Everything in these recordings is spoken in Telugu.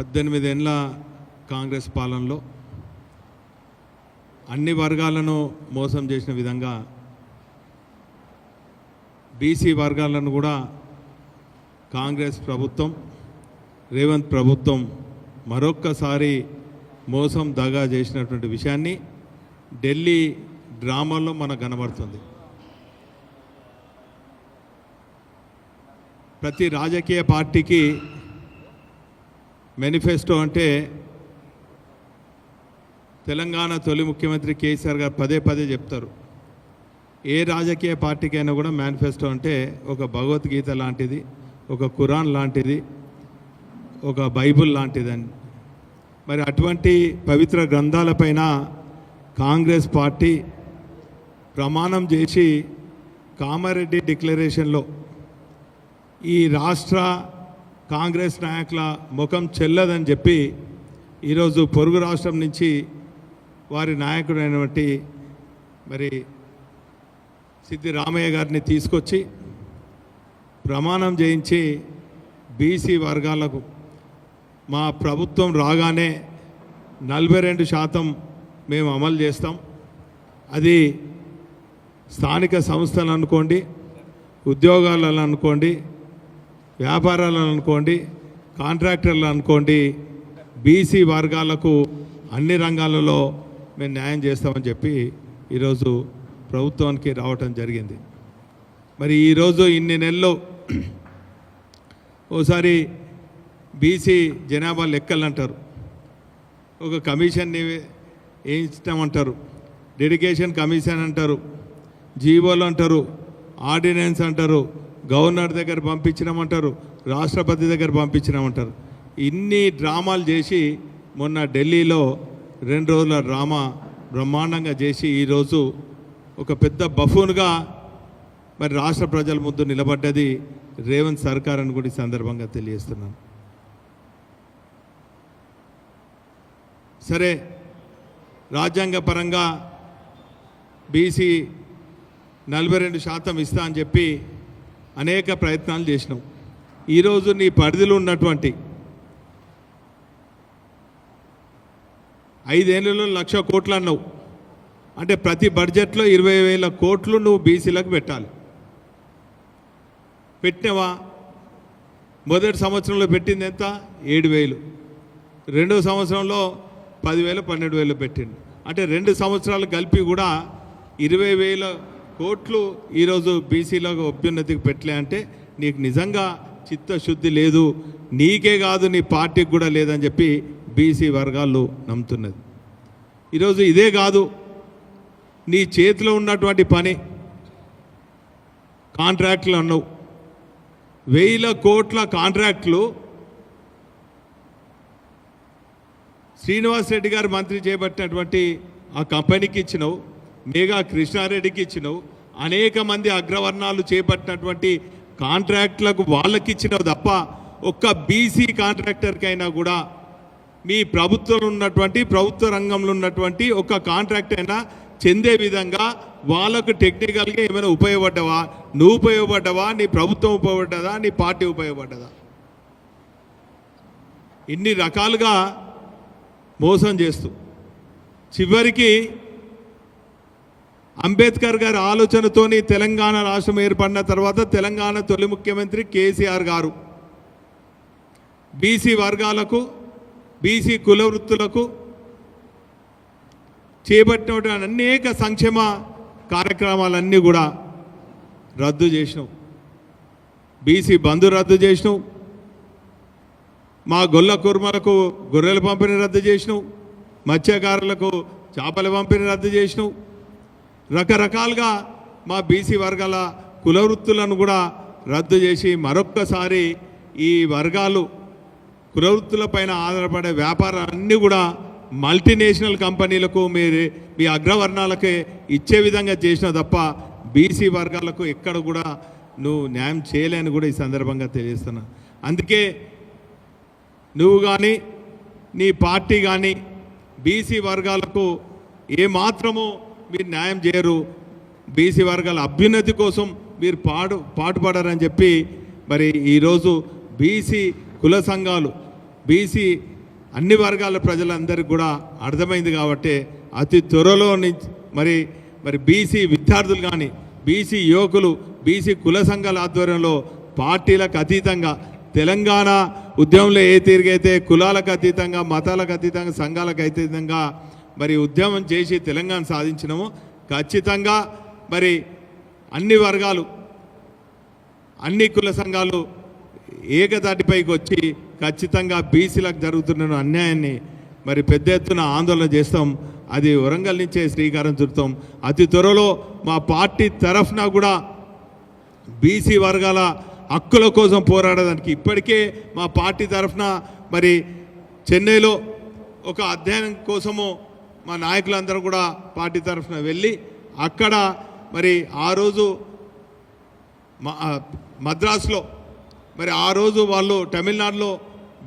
18 ఏళ్ళ కాంగ్రెస్ పాలనలో అన్ని వర్గాలను మోసం చేసిన విధంగా బీసీ వర్గాలను కూడా కాంగ్రెస్ ప్రభుత్వం రేవంత్ ప్రభుత్వం మరొక్కసారి మోసం దగా చేసినటువంటి విషయాన్ని ఢిల్లీ డ్రామాలో మనకు కనబడుతుంది. ప్రతి రాజకీయ పార్టీకి మేనిఫెస్టో అంటే తెలంగాణ తొలి ముఖ్యమంత్రి కేసీఆర్ గారు పదే పదే చెప్తారు. ఏ రాజకీయ పార్టీకైనా కూడా మేనిఫెస్టో అంటే ఒక భగవద్గీత లాంటిది, ఒక ఖురాన్ లాంటిది, ఒక బైబుల్ లాంటిదని. మరి అటువంటి పవిత్ర గ్రంథాలపైన కాంగ్రెస్ పార్టీ ప్రమాణం చేసి కామారెడ్డి డిక్లరేషన్లో ఈ రాష్ట్ర కాంగ్రెస్ నాయకుల ముఖం చెల్లదని చెప్పి ఈరోజు పొరుగు రాష్ట్రం నుంచి వారి నాయకుడైనటువంటి మరి సిద్దిరామయ్య గారిని తీసుకొచ్చి ప్రమాణం చేయించి బీసీ వర్గాలకు మా ప్రభుత్వం రాగానే 42% మేము అమలు చేస్తాం. అది స్థానిక సంస్థలు అనుకోండి, ఉద్యోగాలను అనుకోండి, వ్యాపారాలను అనుకోండి, కాంట్రాక్టర్లు అనుకోండి, బీసీ వర్గాలకు అన్ని రంగాలలో మేము న్యాయం చేస్తామని చెప్పి ఈరోజు ప్రభుత్వానికి రావటం జరిగింది. మరి ఈరోజు ఇన్ని నెలలు ఓసారి బీసీ జనాభా లెక్కలు అంటారు, ఒక కమిషన్ని వేయించమంటారు, డెడికేషన్ కమిషన్ అంటారు, జీవోలు అంటారు, ఆర్డినెన్స్ అంటారు, గవర్నర్ దగ్గర పంపించినామంటారు, రాష్ట్రపతి దగ్గర పంపించినామంటారు. ఇన్ని డ్రామాలు చేసి మొన్న ఢిల్లీలో 2 రోజుల డ్రామా బ్రహ్మాండంగా చేసి ఈరోజు ఒక పెద్ద బఫూన్గా మరి రాష్ట్ర ప్రజల ముందు నిలబడ్డది రేవంత్ సర్కార్ అని కూడా ఈ సందర్భంగా తెలియజేస్తున్నాను. సరే, రాజ్యాంగపరంగా బీసీ 42% ఇస్తా అని చెప్పి అనేక ప్రయత్నాలు చేసినాం. ఈరోజు నీ పరిధిలో ఉన్నటువంటి 5 ఏళ్లలో 1,00,000 కోట్లు అన్నావు అంటే ప్రతి బడ్జెట్లో 20,000 కోట్లు నువ్వు బీసీలకు పెట్టాలి. పెట్టినవా? మొదటి సంవత్సరంలో పెట్టింది ఎంత? 7,000. రెండో సంవత్సరంలో 10,000, 12,000 పెట్టిండు. అంటే 2 సంవత్సరాలు కలిపి కూడా 20,000 కోట్లు ఈరోజు బీసీలకు అభ్యున్నతికి పెట్టలే అంటే నీకు నిజంగా చిత్తశుద్ధి లేదు, నీకే కాదు నీ పార్టీకి కూడా లేదని చెప్పి బీసీ వర్గాలు నమ్ముతున్నది. ఈరోజు ఇదే కాదు, నీ చేతిలో ఉన్నటువంటి పని కాంట్రాక్టులు అన్నావు. 1,000 కోట్ల కాంట్రాక్టులు శ్రీనివాస్ రెడ్డి గారు మంత్రి చేపట్టినటువంటి ఆ కంపెనీకి ఇచ్చినావు, మేఘా కృష్ణారెడ్డికి ఇచ్చినావు, అనేక మంది అగ్రవర్ణాలు చేపట్టినటువంటి కాంట్రాక్టులకు వాళ్ళకి ఇచ్చినావు తప్ప ఒక్క బీసీ కాంట్రాక్టర్కైనా కూడా మీ ప్రభుత్వంలో ఉన్నటువంటి ప్రభుత్వ రంగంలో ఉన్నటువంటి ఒక కాంట్రాక్ట్ అయినా చెందే విధంగా వాళ్ళకు టెక్నికల్గా ఏమైనా ఉపయోగపడ్డావా? నువ్వు ఉపయోగపడ్డావా? నీ ప్రభుత్వం ఉపయోగపడ్డదా? నీ పార్టీ ఉపయోగపడ్డదా? ఇన్ని రకాలుగా మోసం చేస్తూ చివరికి అంబేద్కర్ గారి ఆలోచనతోని తెలంగాణ రాష్ట్రం ఏర్పడిన తర్వాత తెలంగాణ తొలి ముఖ్యమంత్రి కేసీఆర్ గారు బీసీ వర్గాలకు, బీసీ కుల వృత్తులకు చేపట్టినటువంటి అనేక సంక్షేమ కార్యక్రమాలన్నీ కూడా రద్దు చేసినావు. బీసీ బంధు రద్దు చేసినావు, మా గొల్ల కుర్మలకు గొర్రెల పంపిణీ రద్దు చేసినావు, మత్స్యకారులకు చేపల పంపిణీ రద్దు చేసినావు. రకరకాలుగా మా బీసీ వర్గాల కుల వృత్తులను కూడా రద్దు చేసి మరొక్కసారి ఈ వర్గాలు కుల వృత్తులపైన ఆధారపడే వ్యాపారాలన్నీ కూడా మల్టీనేషనల్ కంపెనీలకు మీ అగ్రవర్ణాలకే ఇచ్చే విధంగా చేసిన తప్ప బీసీ వర్గాలకు ఎక్కడ కూడా నువ్వు న్యాయం చేయలేని కూడా ఈ సందర్భంగా తెలియజేస్తున్నా. అందుకే నువ్వు కానీ నీ పార్టీ కానీ బీసీ వర్గాలకు ఏమాత్రమో మీరు న్యాయం చేయరు, బీసీ వర్గాల అభ్యున్నతి కోసం మీరు పాటుపడారని చెప్పి మరి ఈరోజు బీసీ కుల సంఘాలు బీసీ అన్ని వర్గాల ప్రజలందరికీ కూడా అర్థమైంది కాబట్టి అతి త్వరలో నుంచి మరి బీసీ విద్యార్థులు కానీ బీసీ యువకులు బీసీ కుల సంఘాల ఆధ్వర్యంలో పార్టీలకు అతీతంగా తెలంగాణ ఉద్యమంలో ఏ తీరుగైతే కులాలకు అతీతంగా మతాలకు అతీతంగా సంఘాలకు అతీతంగా మరి ఉద్యమం చేసి తెలంగాణ సాధించినాము ఖచ్చితంగా మరి అన్ని వర్గాలు అన్ని కుల సంఘాలు ఏకతాటిపైకి వచ్చి ఖచ్చితంగా బీసీలకు జరుగుతున్న అన్యాయాన్ని మరి పెద్ద ఎత్తున ఆందోళన చేస్తాం. అది వరంగల్ నుంచే శ్రీకారం చుడతాం. అతి త్వరలో మా పార్టీ తరఫున కూడా బీసీ వర్గాల హక్కుల కోసం పోరాడడానికి ఇప్పటికే మా పార్టీ తరఫున మరి చెన్నైలో ఒక అధ్యయనం కోసము మా నాయకులందరూ కూడా పార్టీ తరఫున వెళ్ళి అక్కడ మరి ఆ రోజు మద్రాసులో మరి ఆ రోజు వాళ్ళు తమిళనాడులో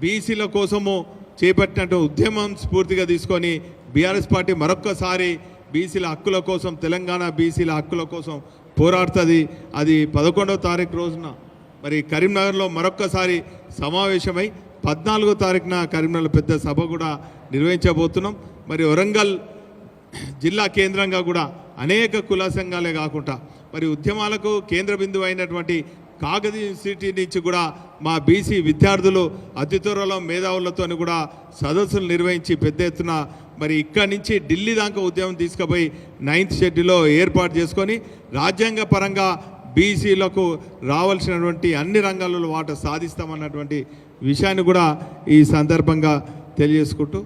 బీసీల కోసము చేపట్టినట్టు ఉద్యమం స్ఫూర్తిగా తీసుకొని బీఆర్ఎస్ పార్టీ మరొక్కసారి బీసీల హక్కుల కోసం తెలంగాణ బీసీల హక్కుల కోసం పోరాడుతుంది. అది 11వ తారీఖు రోజున మరి కరీంనగర్లో మరొక్కసారి సమావేశమై 14వ తారీఖున కరీంనగర్ పెద్ద సభ కూడా నిర్వహించబోతున్నాం. మరి వరంగల్ జిల్లా కేంద్రంగా కూడా అనేక కుల సంఘాలే కాకుండా మరి ఉద్యమాలకు కేంద్ర బిందువు అయినటువంటి కాకతీయ యూనివర్సిటీ నుంచి కూడా మా బీసీ విద్యార్థులు అతి త్వరలో మేధావులతో కూడా సదస్సులు నిర్వహించి పెద్ద ఎత్తున మరి ఇక్కడి నుంచి ఢిల్లీ దాకా ఉద్యమం తీసుకుపోయి 9th షెడ్యూల్లో ఏర్పాటు చేసుకొని రాజ్యాంగ పరంగా బీసీలకు రావాల్సినటువంటి అన్ని రంగాలలో వాటా సాధిస్తామన్నటువంటి విషయాన్ని కూడా ఈ సందర్భంగా తెలియజేసుకుంటూ